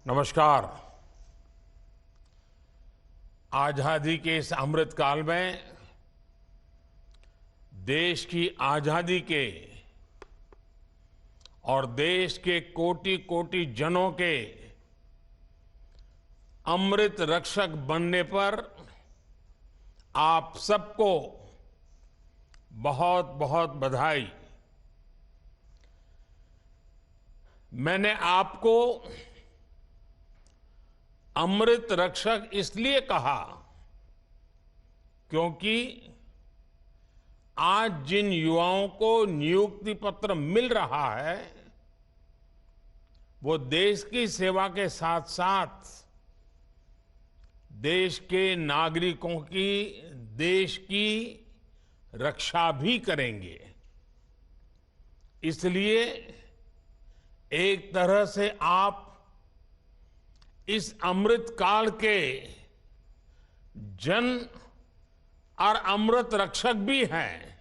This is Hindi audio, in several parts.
नमस्कार। आजादी के इस अमृत काल में देश की आजादी के और देश के कोटि कोटि जनों के अमृत रक्षक बनने पर आप सबको बहुत बहुत बधाई। मैंने आपको अमृत रक्षक इसलिए कहा क्योंकि आज जिन युवाओं को नियुक्ति पत्र मिल रहा है वो देश की सेवा के साथ साथ देश के नागरिकों की, देश की रक्षा भी करेंगे। इसलिए एक तरह से आप इस अमृत काल के जन और अमृत रक्षक भी हैं।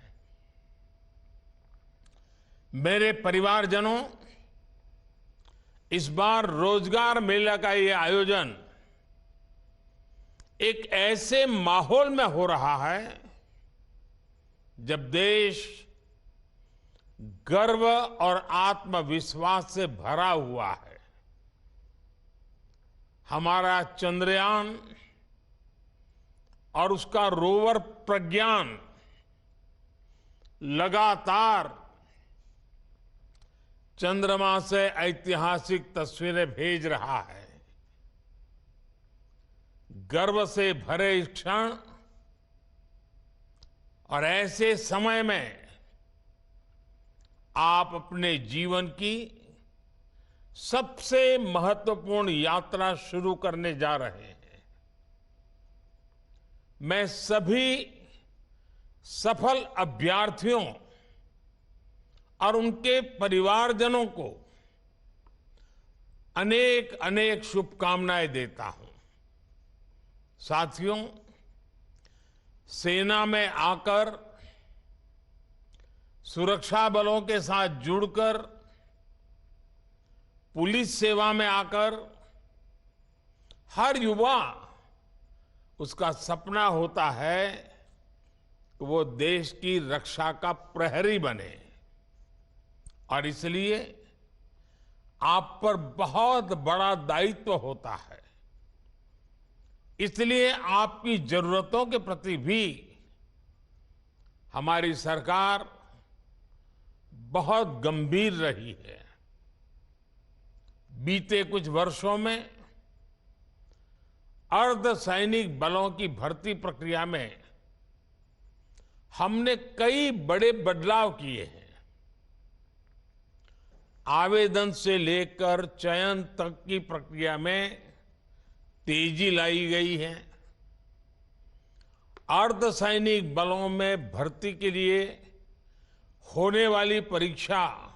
मेरे परिवारजनों, इस बार रोजगार मेला का ये आयोजन एक ऐसे माहौल में हो रहा है जब देश गर्व और आत्मविश्वास से भरा हुआ है। हमारा चंद्रयान और उसका रोवर प्रज्ञान लगातार चंद्रमा से ऐतिहासिक तस्वीरें भेज रहा है। गर्व से भरे इस क्षण और ऐसे समय में आप अपने जीवन की सबसे महत्वपूर्ण यात्रा शुरू करने जा रहे हैं। मैं सभी सफल अभ्यर्थियों और उनके परिवारजनों को अनेक अनेक शुभकामनाएं देता हूं। साथियों, सेना में आकर सुरक्षा बलों के साथ जुड़कर पुलिस सेवा में आकर हर युवा उसका सपना होता है कि वो देश की रक्षा का प्रहरी बने। और इसलिए आप पर बहुत बड़ा दायित्व होता है। इसलिए आपकी जरूरतों के प्रति भी हमारी सरकार बहुत गंभीर रही है। बीते कुछ वर्षों में अर्धसैनिक बलों की भर्ती प्रक्रिया में हमने कई बड़े बदलाव किए हैं। आवेदन से लेकर चयन तक की प्रक्रिया में तेजी लाई गई है। अर्धसैनिक बलों में भर्ती के लिए होने वाली परीक्षा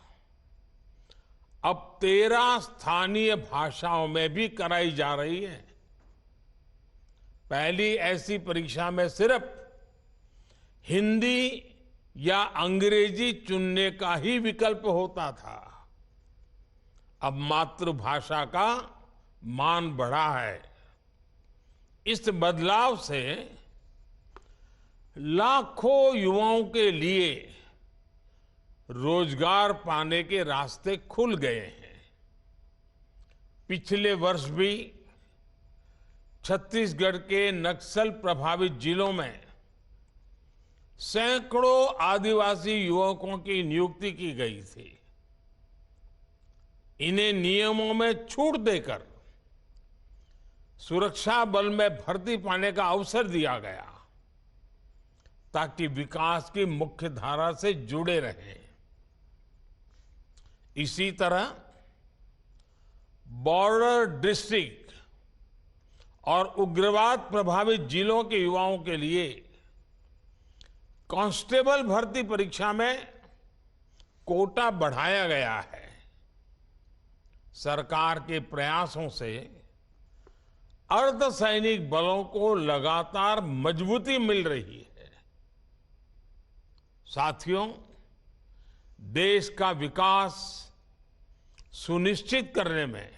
अब 13 स्थानीय भाषाओं में भी कराई जा रही है। पहली ऐसी परीक्षा में सिर्फ हिंदी या अंग्रेजी चुनने का ही विकल्प होता था। अब मातृभाषा का मान बढ़ा है। इस बदलाव से लाखों युवाओं के लिए रोजगार पाने के रास्ते खुल गए हैं। पिछले वर्ष भी छत्तीसगढ़ के नक्सल प्रभावित जिलों में सैकड़ों आदिवासी युवकों की नियुक्ति की गई थी। इन्हें नियमों में छूट देकर सुरक्षा बल में भर्ती पाने का अवसर दिया गया ताकि विकास की मुख्य धारा से जुड़े रहें। इसी तरह बॉर्डर डिस्ट्रिक्ट और उग्रवाद प्रभावित जिलों के युवाओं के लिए कांस्टेबल भर्ती परीक्षा में कोटा बढ़ाया गया है। सरकार के प्रयासों से अर्धसैनिक बलों को लगातार मजबूती मिल रही है। साथियों, देश का विकास सुनिश्चित करने में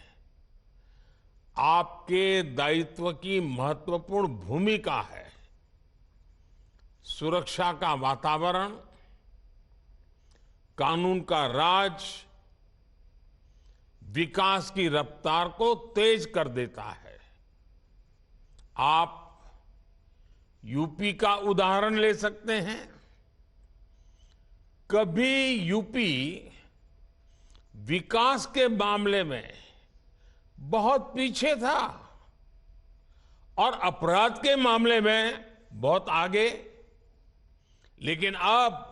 आपके दायित्व की महत्वपूर्ण भूमिका है। सुरक्षा का वातावरण, कानून का राज विकास की रफ्तार को तेज कर देता है। आप यूपी का उदाहरण ले सकते हैं। कभी यूपी विकास के मामले में बहुत पीछे था और अपराध के मामले में बहुत आगे, लेकिन अब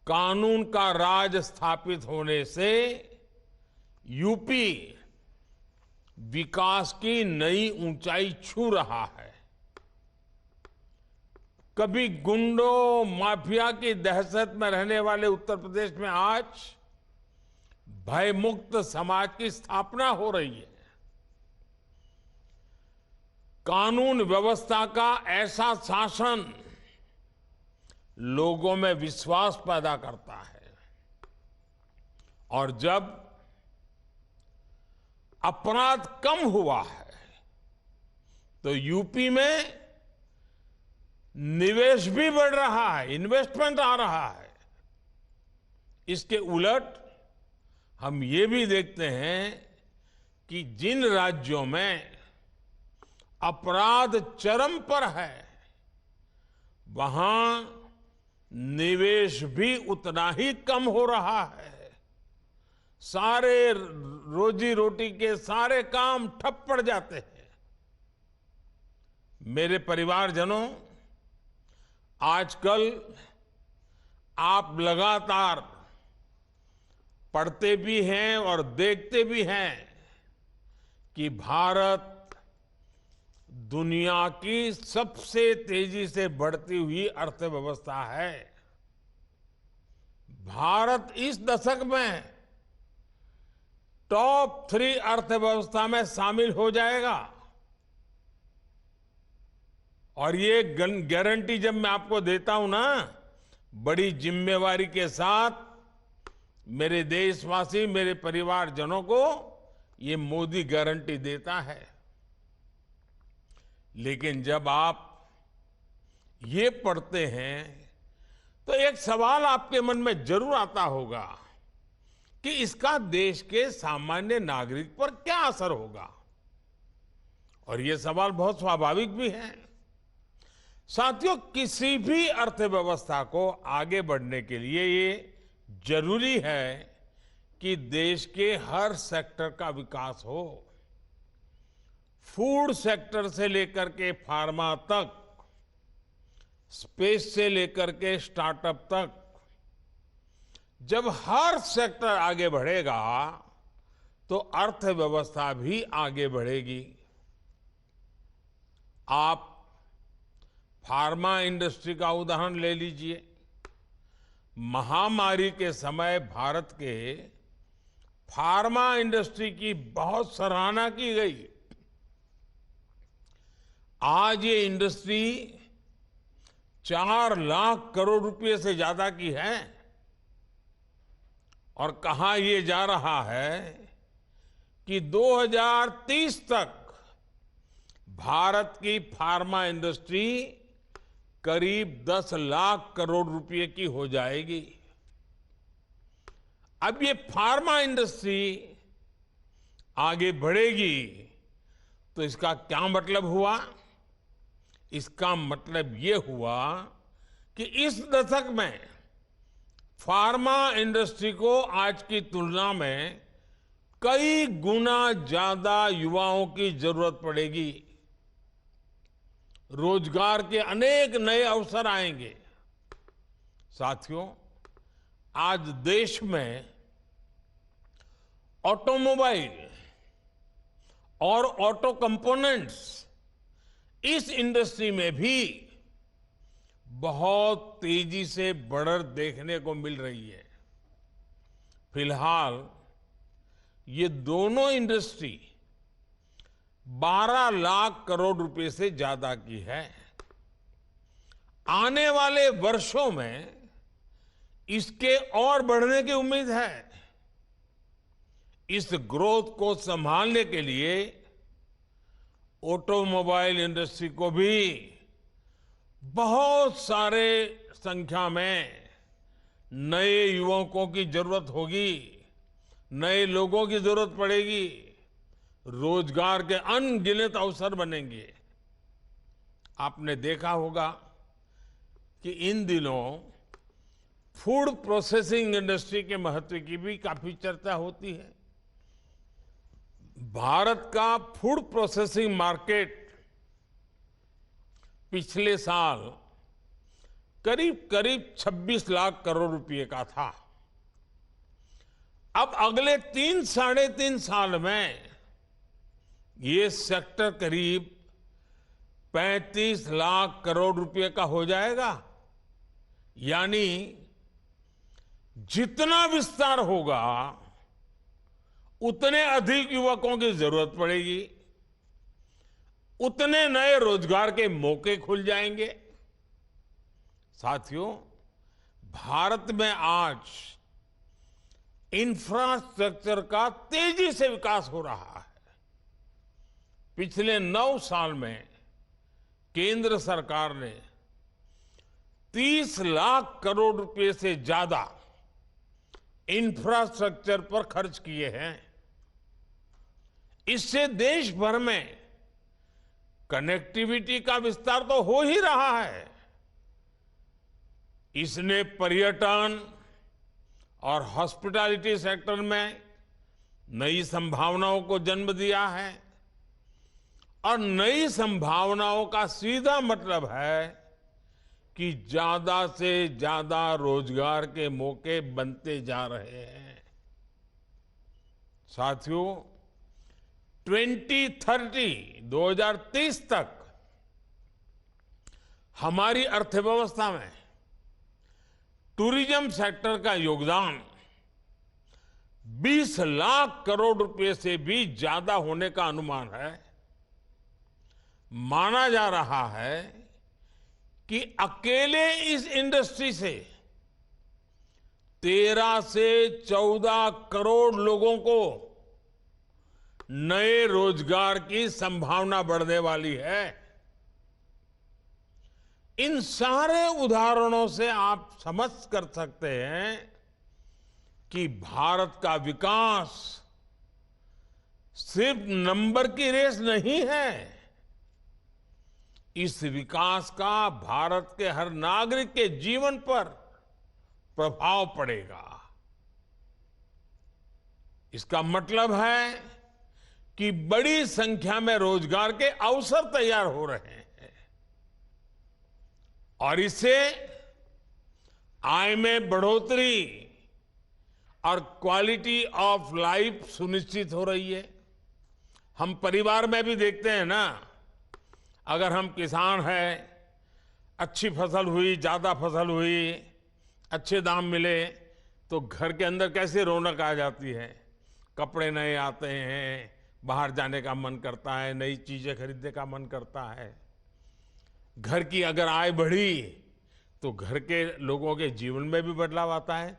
कानून का राज स्थापित होने से यूपी विकास की नई ऊंचाई छू रहा है। कभी गुंडों माफिया की दहशत में रहने वाले उत्तर प्रदेश में आज भयमुक्त समाज की स्थापना हो रही है। कानून व्यवस्था का ऐसा शासन लोगों में विश्वास पैदा करता है और जब अपराध कम हुआ है तो यूपी में निवेश भी बढ़ रहा है, इन्वेस्टमेंट आ रहा है। इसके उलट हम ये भी देखते हैं कि जिन राज्यों में अपराध चरम पर है वहां निवेश भी उतना ही कम हो रहा है। सारे रोजी रोटी के सारे काम ठप पड़ जाते हैं। मेरे परिवारजनों, आजकल आप लगातार पढ़ते भी हैं और देखते भी हैं कि भारत दुनिया की सबसे तेजी से बढ़ती हुई अर्थव्यवस्था है। भारत इस दशक में टॉप 3 अर्थव्यवस्था में शामिल हो जाएगा और ये गारंटी जब मैं आपको देता हूं ना, बड़ी जिम्मेवारी के साथ मेरे देशवासी, मेरे परिवारजनों को ये मोदी गारंटी देता है। लेकिन जब आप ये पढ़ते हैं तो एक सवाल आपके मन में जरूर आता होगा कि इसका देश के सामान्य नागरिक पर क्या असर होगा, और ये सवाल बहुत स्वाभाविक भी है। साथियों, किसी भी अर्थव्यवस्था को आगे बढ़ने के लिए ये जरूरी है कि देश के हर सेक्टर का विकास हो। फूड सेक्टर से लेकर के फार्मा तक, स्पेस से लेकर के स्टार्टअप तक, जब हर सेक्टर आगे बढ़ेगा तो अर्थव्यवस्था भी आगे बढ़ेगी। आप फार्मा इंडस्ट्री का उदाहरण ले लीजिए। महामारी के समय भारत के फार्मा इंडस्ट्री की बहुत सराहना की गई। आज ये इंडस्ट्री 4 लाख करोड़ रुपए से ज्यादा की है और कहा यह जा रहा है कि 2030 तक भारत की फार्मा इंडस्ट्री करीब 10 लाख करोड़ रुपए की हो जाएगी। अब ये फार्मा इंडस्ट्री आगे बढ़ेगी तो इसका क्या मतलब हुआ? इसका मतलब ये हुआ कि इस दशक में फार्मा इंडस्ट्री को आज की तुलना में कई गुना ज्यादा युवाओं की जरूरत पड़ेगी। रोजगार के अनेक नए अवसर आएंगे। साथियों, आज देश में ऑटोमोबाइल और ऑटो कंपोनेंट्स, इस इंडस्ट्री में भी बहुत तेजी से बढ़त देखने को मिल रही है। फिलहाल ये दोनों इंडस्ट्री 12 लाख करोड़ रुपए से ज्यादा की है। आने वाले वर्षों में इसके और बढ़ने की उम्मीद है। इस ग्रोथ को संभालने के लिए ऑटोमोबाइल इंडस्ट्री को भी बहुत सारे संख्या में नए युवकों की जरूरत होगी, नए लोगों की जरूरत पड़ेगी, रोजगार के अनगिनत अवसर बनेंगे। आपने देखा होगा कि इन दिनों फूड प्रोसेसिंग इंडस्ट्री के महत्व की भी काफी चर्चा होती है। भारत का फूड प्रोसेसिंग मार्केट पिछले साल करीब करीब 26 लाख करोड़ रुपए का था। अब अगले 3-3.5 साल में ये सेक्टर करीब 35 लाख करोड़ रुपए का हो जाएगा। यानी जितना विस्तार होगा उतने अधिक युवकों की जरूरत पड़ेगी, उतने नए रोजगार के मौके खुल जाएंगे। साथियों, भारत में आज इंफ्रास्ट्रक्चर का तेजी से विकास हो रहा है। पिछले 9 साल में केंद्र सरकार ने 30 लाख करोड़ रुपए से ज्यादा इंफ्रास्ट्रक्चर पर खर्च किए हैं। इससे देश भर में कनेक्टिविटी का विस्तार तो हो ही रहा है। इसने पर्यटन और हॉस्पिटैलिटी सेक्टर में नई संभावनाओं को जन्म दिया है और नई संभावनाओं का सीधा मतलब है कि ज्यादा से ज्यादा रोजगार के मौके बनते जा रहे हैं। साथियों, 2030 तक हमारी अर्थव्यवस्था में टूरिज्म सेक्टर का योगदान 20 लाख करोड़ रुपए से भी ज्यादा होने का अनुमान है। माना जा रहा है कि अकेले इस इंडस्ट्री से 13 से 14 करोड़ लोगों को नए रोजगार की संभावना बढ़ने वाली है। इन सारे उदाहरणों से आप समझ कर सकते हैं कि भारत का विकास सिर्फ नंबर की रेस नहीं है। इस विकास का भारत के हर नागरिक के जीवन पर प्रभाव पड़ेगा। इसका मतलब है कि बड़ी संख्या में रोजगार के अवसर तैयार हो रहे हैं और इससे आय में बढ़ोतरी और क्वालिटी ऑफ लाइफ सुनिश्चित हो रही है। हम परिवार में भी देखते हैं ना, अगर हम किसान हैं, अच्छी फसल हुई, ज्यादा फसल हुई, अच्छे दाम मिले तो घर के अंदर कैसे रौनक आ जाती है। कपड़े नए आते हैं, बाहर जाने का मन करता है, नई चीजें खरीदने का मन करता है। घर की अगर आय बढ़ी तो घर के लोगों के जीवन में भी बदलाव आता है।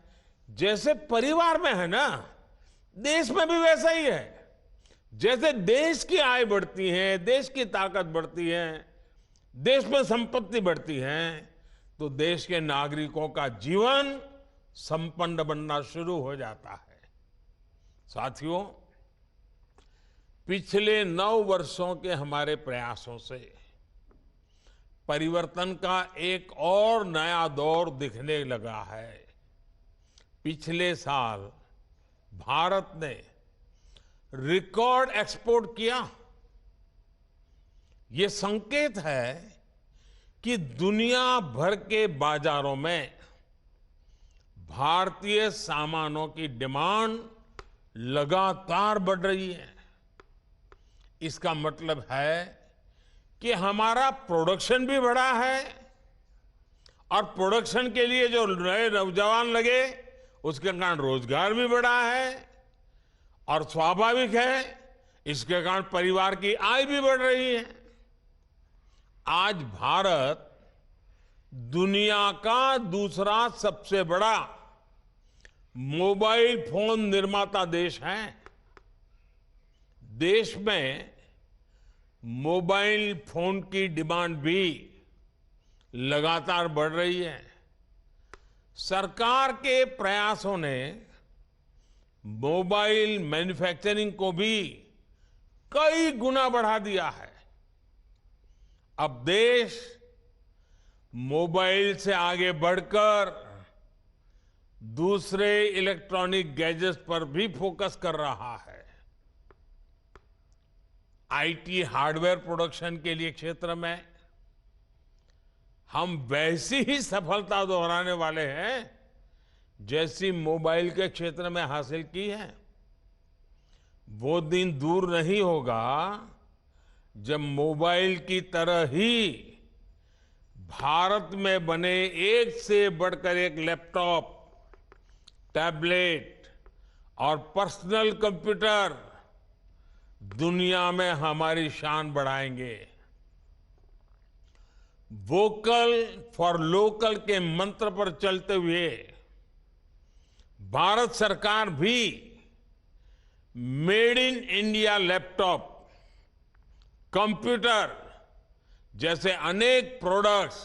जैसे परिवार में है ना, देश में भी वैसा ही है। जैसे देश की आय बढ़ती है, देश की ताकत बढ़ती है, देश में संपत्ति बढ़ती है, तो देश के नागरिकों का जीवन संपन्न बनना शुरू हो जाता है। साथियों, पिछले 9 वर्षों के हमारे प्रयासों से परिवर्तन का एक और नया दौर दिखने लगा है। पिछले साल भारत ने रिकॉर्ड एक्सपोर्ट किया। ये संकेत है कि दुनिया भर के बाजारों में भारतीय सामानों की डिमांड लगातार बढ़ रही है। इसका मतलब है कि हमारा प्रोडक्शन भी बढ़ा है और प्रोडक्शन के लिए जो नए नौजवान लगे उसके कारण रोजगार भी बढ़ा है और स्वाभाविक है इसके कारण परिवार की आय भी बढ़ रही है। आज भारत दुनिया का दूसरा सबसे बड़ा मोबाइल फोन निर्माता देश है। देश में मोबाइल फोन की डिमांड भी लगातार बढ़ रही है। सरकार के प्रयासों ने मोबाइल मैन्युफैक्चरिंग को भी कई गुना बढ़ा दिया है। अब देश मोबाइल से आगे बढ़कर दूसरे इलेक्ट्रॉनिक गैजेट्स पर भी फोकस कर रहा है। आईटी हार्डवेयर प्रोडक्शन के लिए क्षेत्र में हम वैसी ही सफलता दोहराने वाले हैं जैसी मोबाइल के क्षेत्र में हासिल की है। वो दिन दूर नहीं होगा जब मोबाइल की तरह ही भारत में बने एक से बढ़कर एक लैपटॉप, टैबलेट और पर्सनल कंप्यूटर दुनिया में हमारी शान बढ़ाएंगे। वोकल फॉर लोकल के मंत्र पर चलते हुए भारत सरकार भी made in India laptop, computer जैसे अनेक प्रोडक्ट्स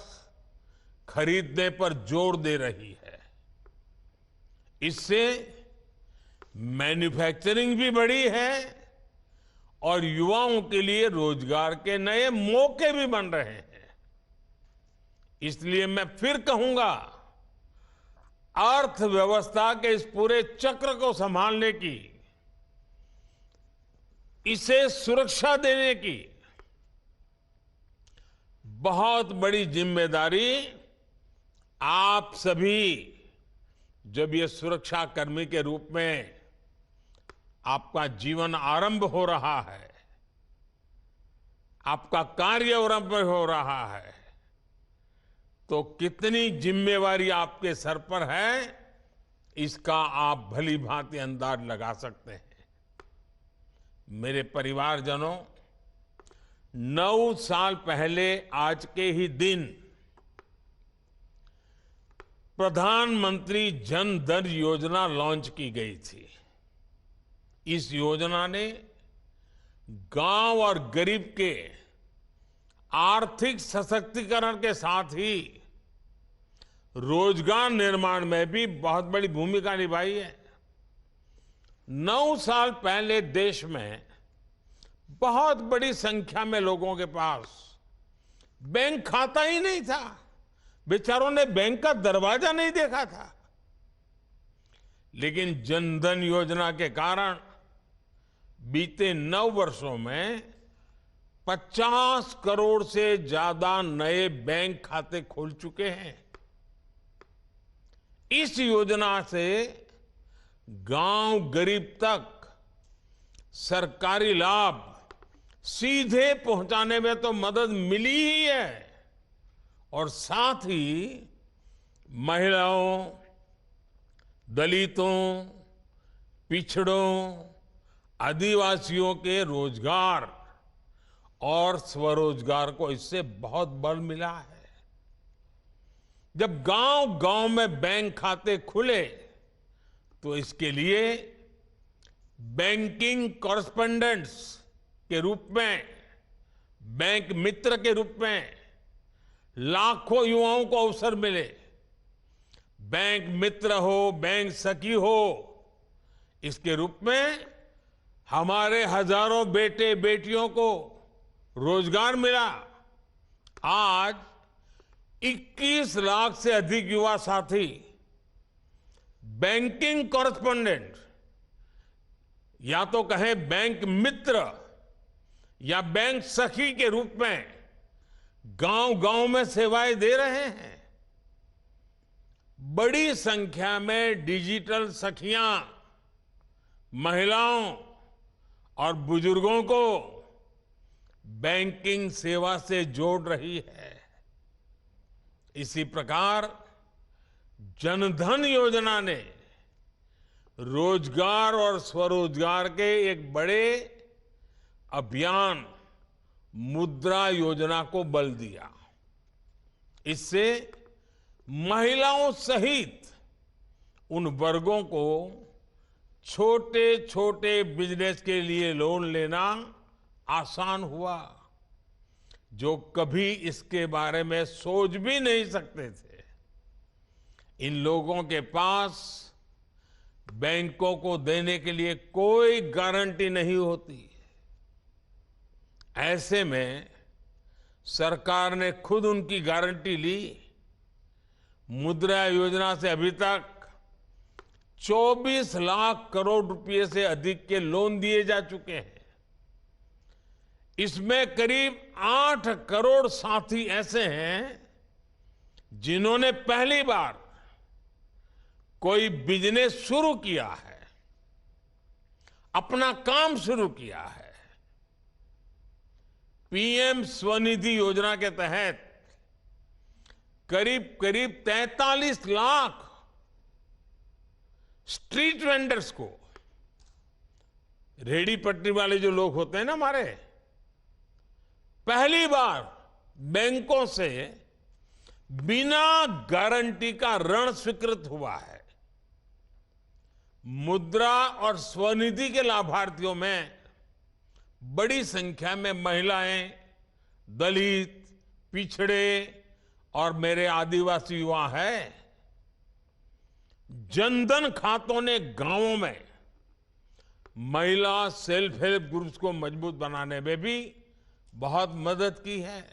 खरीदने पर जोर दे रही है। इससे मैन्युफैक्चरिंग भी बढ़ी है और युवाओं के लिए रोजगार के नए मौके भी बन रहे हैं। इसलिए मैं फिर कहूंगा, अर्थव्यवस्था के इस पूरे चक्र को संभालने की, इसे सुरक्षा देने की बहुत बड़ी जिम्मेदारी आप सभी, जब ये सुरक्षा कर्मी के रूप में आपका जीवन आरंभ हो रहा है, आपका कार्य आरंभ हो रहा है, तो कितनी जिम्मेवारी आपके सर पर है, इसका आप भली भांति अंदाज लगा सकते हैं। मेरे परिवारजनों, 9 साल पहले आज के ही दिन प्रधानमंत्री जन धन योजना लॉन्च की गई थी। इस योजना ने गांव और गरीब के आर्थिक सशक्तिकरण के साथ ही रोजगार निर्माण में भी बहुत बड़ी भूमिका निभाई है। 9 साल पहले देश में बहुत बड़ी संख्या में लोगों के पास बैंक खाता ही नहीं था। बेचारों ने बैंक का दरवाजा नहीं देखा था। लेकिन जनधन योजना के कारण बीते 9 वर्षों में 50 करोड़ से ज्यादा नए बैंक खाते खोल चुके हैं। इस योजना से गांव गरीब तक सरकारी लाभ सीधे पहुंचाने में तो मदद मिली ही है, और साथ ही महिलाओं, दलितों, पिछड़ों, आदिवासियों के रोजगार और स्वरोजगार को इससे बहुत बल मिला है। जब गांव-गांव में बैंक खाते खुले तो इसके लिए बैंकिंग कॉरेस्पोंडेंट्स के रूप में, बैंक मित्र के रूप में लाखों युवाओं को अवसर मिले। बैंक मित्र हो, बैंक सखी हो, इसके रूप में हमारे हजारों बेटे बेटियों को रोजगार मिला। आज 21 लाख से अधिक युवा साथी बैंकिंग कॉरेस्पोंडेंट, या तो कहें बैंक मित्र या बैंक सखी के रूप में गांव-गांव में सेवाएं दे रहे हैं। बड़ी संख्या में डिजिटल सखियां महिलाओं और बुजुर्गों को बैंकिंग सेवा से जोड़ रही है। इसी प्रकार जनधन योजना ने रोजगार और स्वरोजगार के एक बड़े अभियान मुद्रा योजना को बल दिया। इससे महिलाओं सहित उन वर्गों को छोटे छोटे बिजनेस के लिए लोन लेना आसान हुआ। जो कभी इसके बारे में सोच भी नहीं सकते थे। इन लोगों के पास बैंकों को देने के लिए कोई गारंटी नहीं होती। ऐसे में सरकार ने खुद उनकी गारंटी ली। मुद्रा योजना से अभी तक 24 लाख करोड़ रुपए से अधिक के लोन दिए जा चुके हैं। इसमें करीब 8 करोड़ साथी ऐसे हैं जिन्होंने पहली बार कोई बिजनेस शुरू किया है, अपना काम शुरू किया है। पीएम स्वनिधि योजना के तहत करीब करीब 43 लाख स्ट्रीट वेंडर्स को, रेहड़ी पटरी वाले जो लोग होते हैं ना हमारे, पहली बार बैंकों से बिना गारंटी का ऋण स्वीकृत हुआ है। मुद्रा और स्वनिधि के लाभार्थियों में बड़ी संख्या में महिलाएं, दलित, पिछड़े और मेरे आदिवासी युवा हैं। जनधन खातों ने गांवों में महिला सेल्फ हेल्प ग्रुप्स को मजबूत बनाने में भी बहुत मदद की है।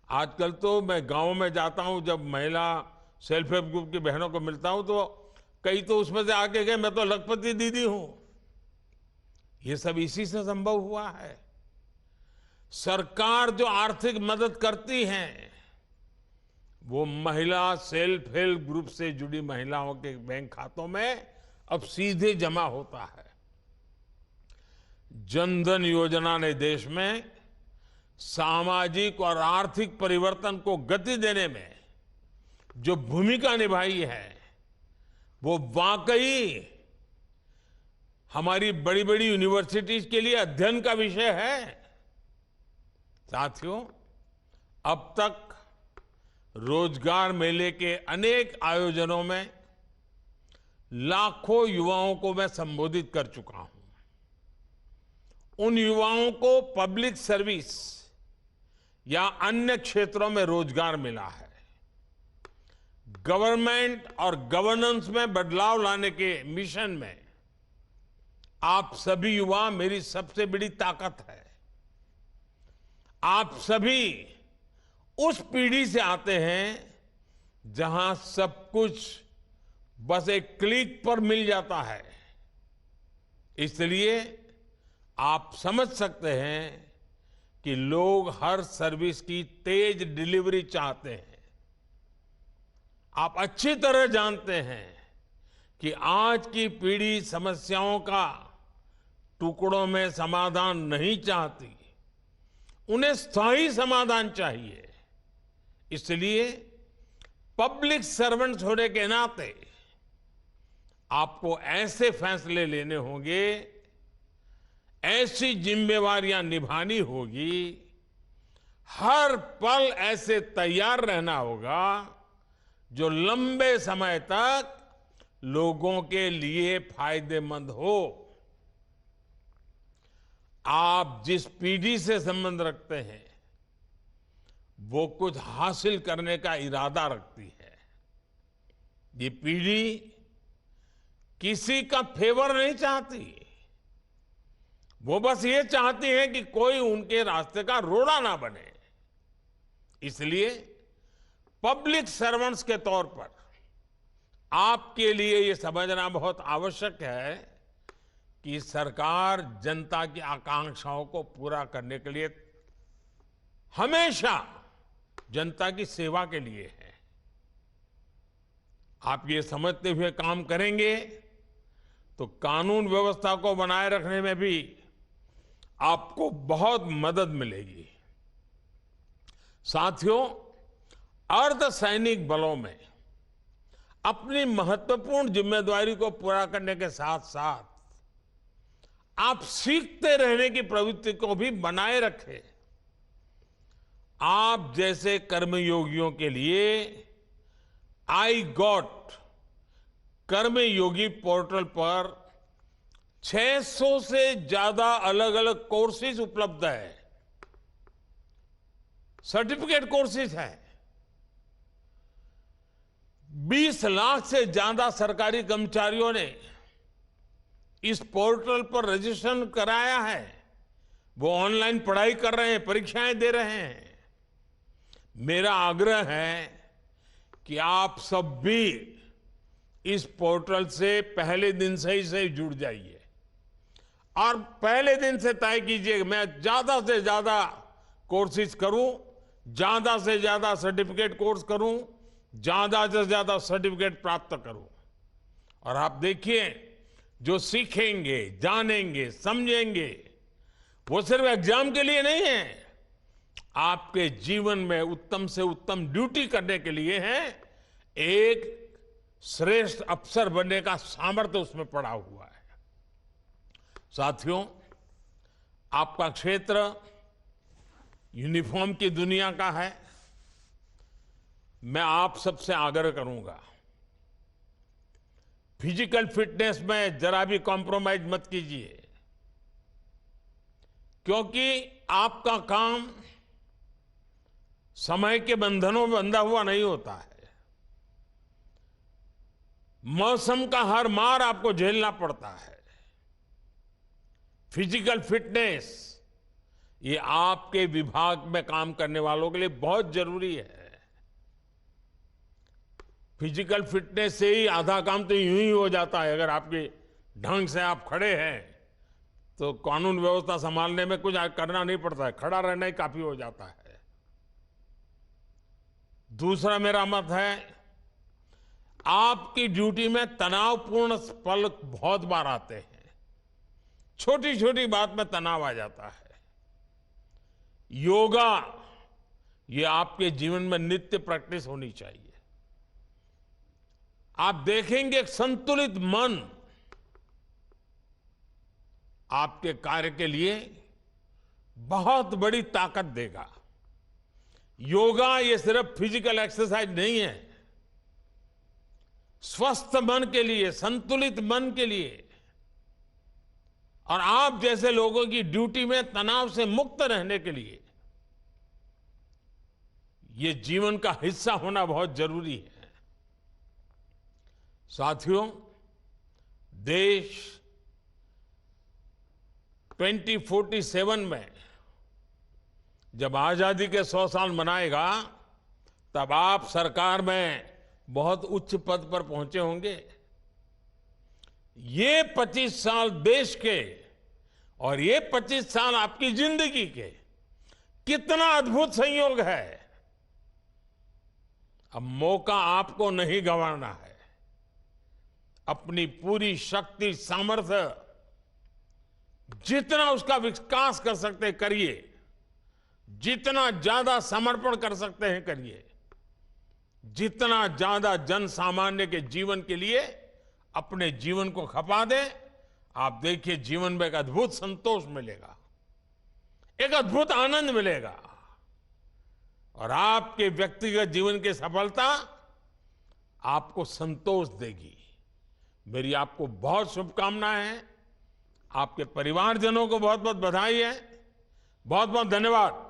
आजकल तो मैं गांव में जाता हूं, जब महिला सेल्फ हेल्प ग्रुप की बहनों को मिलता हूं तो कई तो उसमें से आके गए मैं तो लखपति दीदी हूं। ये सब इसी से संभव हुआ है। सरकार जो आर्थिक मदद करती है वो महिला सेल्फ हेल्प ग्रुप से जुड़ी महिलाओं के बैंक खातों में अब सीधे जमा होता है। जनधन योजना ने देश में सामाजिक और आर्थिक परिवर्तन को गति देने में जो भूमिका निभाई है वो वाकई हमारी बड़ी बड़ी यूनिवर्सिटीज के लिए अध्ययन का विषय है। साथियों, अब तक रोजगार मेले के अनेक आयोजनों में लाखों युवाओं को मैं संबोधित कर चुका हूं। उन युवाओं को पब्लिक सर्विस या अन्य क्षेत्रों में रोजगार मिला है। गवर्नमेंट और गवर्नेंस में बदलाव लाने के मिशन में आप सभी युवा मेरी सबसे बड़ी ताकत है। आप सभी उस पीढ़ी से आते हैं जहां सब कुछ बस एक क्लिक पर मिल जाता है। इसलिए आप समझ सकते हैं कि लोग हर सर्विस की तेज डिलीवरी चाहते हैं। आप अच्छी तरह जानते हैं कि आज की पीढ़ी समस्याओं का टुकड़ों में समाधान नहीं चाहती, उन्हें स्थायी समाधान चाहिए। इसलिए पब्लिक सर्वेंट्स होने के नाते आपको ऐसे फैसले लेने होंगे, ऐसी जिम्मेवारियां निभानी होगी, हर पल ऐसे तैयार रहना होगा जो लंबे समय तक लोगों के लिए फायदेमंद हो। आप जिस पीढ़ी से संबंध रखते हैं वो कुछ हासिल करने का इरादा रखती है। ये पीढ़ी किसी का फेवर नहीं चाहती, वो बस ये चाहती है कि कोई उनके रास्ते का रोड़ा ना बने। इसलिए पब्लिक सर्वेंट्स के तौर पर आपके लिए ये समझना बहुत आवश्यक है कि सरकार जनता की आकांक्षाओं को पूरा करने के लिए हमेशा जनता की सेवा के लिए है। आप ये समझते हुए काम करेंगे तो कानून व्यवस्था को बनाए रखने में भी आपको बहुत मदद मिलेगी। साथियों, अर्धसैनिक बलों में अपनी महत्वपूर्ण जिम्मेदारी को पूरा करने के साथ साथ आप सीखते रहने की प्रवृत्ति को भी बनाए रखें। आप जैसे कर्मयोगियों के लिए आई गॉट कर्मयोगी पोर्टल पर 600 से ज्यादा अलग अलग कोर्सेज उपलब्ध है। सर्टिफिकेट कोर्सेज हैं। 20 लाख से ज्यादा सरकारी कर्मचारियों ने इस पोर्टल पर रजिस्ट्रेशन कराया है। वो ऑनलाइन पढ़ाई कर रहे हैं, परीक्षाएं दे रहे हैं। मेरा आग्रह है कि आप सब भी इस पोर्टल से पहले दिन से ही जुड़ जाइए और पहले दिन से तय कीजिए मैं ज्यादा से ज्यादा कोर्सेज करूं, ज्यादा से ज्यादा सर्टिफिकेट कोर्स करूं, ज्यादा से ज्यादा सर्टिफिकेट प्राप्त करूं। और आप देखिए, जो सीखेंगे, जानेंगे, समझेंगे, वो सिर्फ एग्जाम के लिए नहीं है, आपके जीवन में उत्तम से उत्तम ड्यूटी करने के लिए है। एक श्रेष्ठ अफसर बनने का सामर्थ्य उसमें पड़ा हुआ है। साथियों, आपका क्षेत्र यूनिफॉर्म की दुनिया का है। मैं आप सबसे आग्रह करूंगा, फिजिकल फिटनेस में जरा भी कॉम्प्रोमाइज मत कीजिए, क्योंकि आपका काम समय के बंधनों में बंधा हुआ नहीं होता है। मौसम का हर मार आपको झेलना पड़ता है। फिजिकल फिटनेस ये आपके विभाग में काम करने वालों के लिए बहुत जरूरी है। फिजिकल फिटनेस से ही आधा काम तो यूं ही हो जाता है। अगर आपके ढंग से आप खड़े हैं तो कानून व्यवस्था संभालने में कुछ करना नहीं पड़ता है, खड़ा रहना ही काफी हो जाता है। दूसरा मेरा मत है, आपकी ड्यूटी में तनावपूर्ण पल बहुत बार आते हैं। छोटी छोटी बात में तनाव आ जाता है। योगा ये आपके जीवन में नित्य प्रैक्टिस होनी चाहिए। आप देखेंगे एक संतुलित मन आपके कार्य के लिए बहुत बड़ी ताकत देगा। योगा ये सिर्फ फिजिकल एक्सरसाइज नहीं है। स्वस्थ मन के लिए, संतुलित मन के लिए और आप जैसे लोगों की ड्यूटी में तनाव से मुक्त रहने के लिए ये जीवन का हिस्सा होना बहुत जरूरी है। साथियों, देश 2047 में जब आजादी के 100 साल मनाएगा, तब आप सरकार में बहुत उच्च पद पर पहुंचे होंगे। ये 25 साल देश के और ये 25 साल आपकी जिंदगी के कितना अद्भुत संयोग है। अब मौका आपको नहीं गंवाना है। अपनी पूरी शक्ति, सामर्थ्य, जितना उसका विकास कर सकते हैं करिए, जितना ज्यादा समर्पण कर सकते हैं करिए, जितना ज्यादा जन सामान्य के जीवन के लिए अपने जीवन को खपा दें। आप देखिए, जीवन में एक अद्भुत संतोष मिलेगा, एक अद्भुत आनंद मिलेगा और आपके व्यक्तिगत जीवन की सफलता आपको संतोष देगी। मेरी आपको बहुत शुभकामनाएं हैं। आपके परिवारजनों को बहुत बहुत बधाई है। बहुत बहुत धन्यवाद।